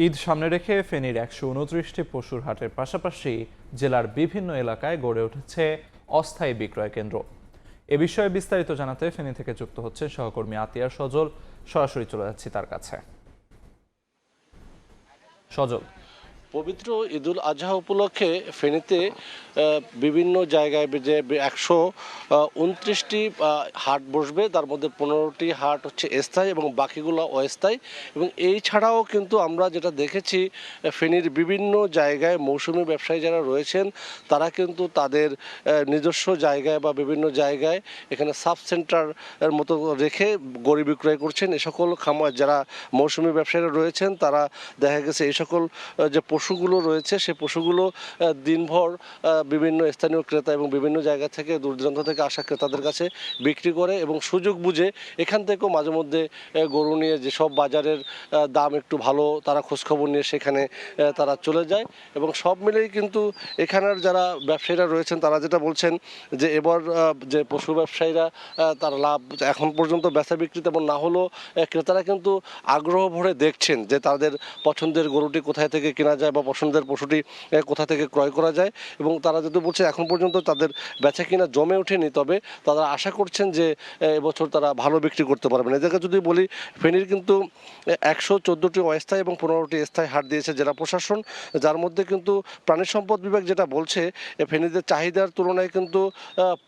ঈদ সামনে রেখে ফেনীর ১২৯টি পশুর হাটের পাশাপাশি জেলার বিভিন্ন এলাকায় গড়ে উঠেছে অস্থায়ী বিক্রয় কেন্দ্র। এ বিষয়ে বিস্তারিত জানাতে ফেনী থেকে যুক্ত হচ্ছে সহকর্মী আতিয়ার সজল। সরাসরি চলে যাচ্ছি তার কাছে। সজল, পবিত্র ঈদুল আজহা উপলক্ষে ফেনীতে বিভিন্ন জায়গায় যে ১২৯টি হাট বসবে, তার মধ্যে ১৫টি হাট হচ্ছে স্থায়ী এবং বাকিগুলো অস্থায়ী। এবং এই ছাড়াও কিন্তু আমরা যেটা দেখেছি, ফেনীর বিভিন্ন জায়গায় মৌসুমি ব্যবসায়ী যারা রয়েছেন তারা কিন্তু তাদের নিজস্ব জায়গায় বা বিভিন্ন জায়গায় এখানে সাব সেন্টারের মতো রেখে গরু বিক্রয় করছেন। এ সকল যারা মৌসুমি ব্যবসায়ীরা রয়েছেন তারা দেখা গেছে এই সকল যে পশুগুলো রয়েছে সে পশুগুলো দিনভর বিভিন্ন স্থানীয় ক্রেতা এবং বিভিন্ন জায়গা থেকে দূর দূরান্ত থেকে আসা ক্রেতাদের কাছে বিক্রি করে এবং সুযোগ বুঝে এখান থেকেও মাঝে মধ্যে গরু নিয়ে যেসব বাজারের দাম একটু ভালো তারা খোঁজখবর নিয়ে সেখানে তারা চলে যায়। এবং সব মিলেই কিন্তু এখানের যারা ব্যবসায়ীরা রয়েছেন তারা যেটা বলছেন যে এবার যে পশু ব্যবসায়ীরা তারা লাভ এখন পর্যন্ত বেচা বিক্রি তেমন না হলেও ক্রেতারা কিন্তু আগ্রহ ভরে দেখছেন যে তাদের পছন্দের গরুটি কোথায় থেকে কেনা যায় বা পছন্দের পশুটি কোথা থেকে ক্রয় করা যায়। এবং তারা যদি বলছে এখন পর্যন্ত তাদের বেচা কিনা জমে ওঠেনি, তবে তারা আশা করছেন যে এবছর তারা ভালো বিক্রি করতে পারবেন। এদেরকে যদি বলি, ফেনীর কিন্তু ১১৪টি অস্থায়ী এবং ১৫টি স্থায়ী হাট দিয়েছে জেলা প্রশাসন, যার মধ্যে কিন্তু প্রাণী সম্পদ বিভাগ যেটা বলছে ফেনীদের চাহিদার তুলনায় কিন্তু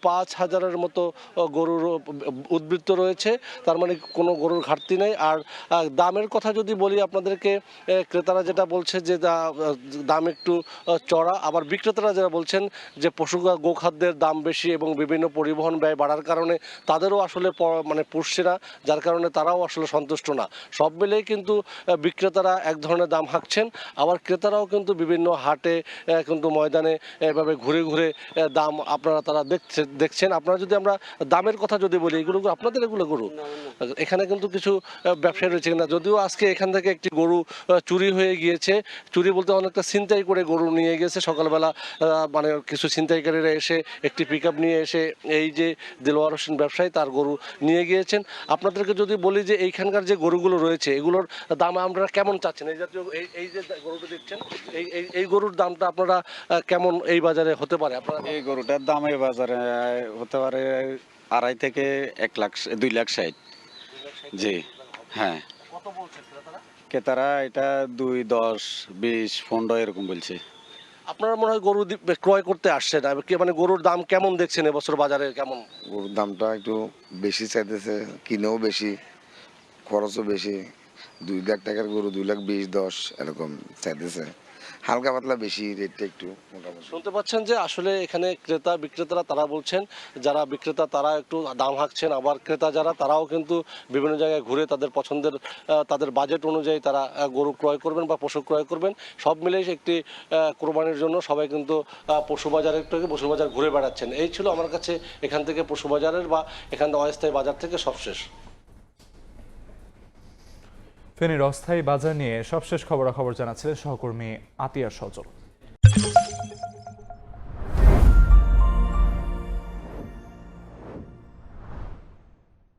৫,০০০-এর মতো গরুর উদ্বৃত্ত রয়েছে। তার মানে কোনো গরুর ঘাটতি নেই। আর দামের কথা যদি বলি আপনাদেরকে, ক্রেতারা যেটা বলছে যে দাম একটু চড়া, আবার বিক্রেতারা যারা বলছেন যে পশু গোখাদ্যের দাম বেশি এবং বিভিন্ন পরিবহন ব্যয় বাড়ার কারণে তাদেরও আসলে মানে পুষছে না, যার কারণে তারাও আসলে সন্তুষ্ট না। সব মিলেই কিন্তু বিক্রেতারা এক ধরনের দাম হাঁকছেন, আবার ক্রেতারাও কিন্তু বিভিন্ন হাটে কিন্তু ময়দানে এভাবে ঘুরে ঘুরে দাম তারা দেখছেন। আপনারা যদি আমরা দামের কথা যদি বলি, এগুলো আপনাদের এগুলো গরু এখানে কিন্তু কিছু ব্যবসায়ী রয়েছে না, যদিও আজকে এখান থেকে একটি গরু চুরি হয়ে গিয়েছে। চুরি বলতে অনেকটা ছিনতাই করে গরু নিয়ে গেছে সকালবেলা। মানে কিছু ছিনতাইকারীরা এসে একটি পিকআপ নিয়ে এসে এই যে দিলওয়ার হোসেন ব্যবসায়ী তার গরু নিয়ে গিয়েছেন। আপনাদেরকে যদি বলি যে এইখানকার যে গরুগুলো রয়েছে এগুলোর দাম আপনারা কেমন চাচ্ছেন? এই জাতীয় এই যে গরুটা দেখছেন, এই গরুর দামটা আপনারা কেমন এই বাজারে হতে পারে? আপনারা এই গরুটার দাম এই বাজারে হতে পারে ২.৫ থেকে ১,০০,০০০, ২,০০,০০০। জি হ্যাঁ। কত বলছেন ক্রেতারা? ক্রেতারা এটা ২, ১০, ২০, ১৫ এরকম বলছে। আপনারা মনে হয় গরু ক্রয় করতে আসছেন, মানে গরুর দাম কেমন দেখছেন এবছর বাজারে? কেমন গরুর দামটা একটু বেশি চাইতেছে, কিনেও বেশি, খরচও বেশি। ২ লাখ টাকার গরু ২,২০,০০০, ১০ এরকম চাইতেছে। হালকা পাতলা বেশি, রেটটা একটু মোটামুটি। শুনতে পাচ্ছেন যে আসলে এখানে ক্রেতা বিক্রেতারা তারা বলছেন, যারা বিক্রেতা তারা একটু দাম হাঁকছেন, আবার ক্রেতা যারা তারাও কিন্তু বিভিন্ন জায়গায় ঘুরে তাদের পছন্দের তাদের বাজেট অনুযায়ী তারা গরু ক্রয় করবেন বা পশু ক্রয় করবেন। সব মিলেই একটি কোরবানির জন্য সবাই কিন্তু পশু বাজার ঘুরে বেড়াচ্ছেন। এই ছিল আমার কাছে এখান থেকে পশু বাজারের বা এখান অস্থায়ী বাজার থেকে সবশেষ। ফেনীর অস্থায়ী বাজার নিয়ে সবশেষ খবরাখবর জানাচ্ছিলেন সহকর্মী আতিয়ার সজল।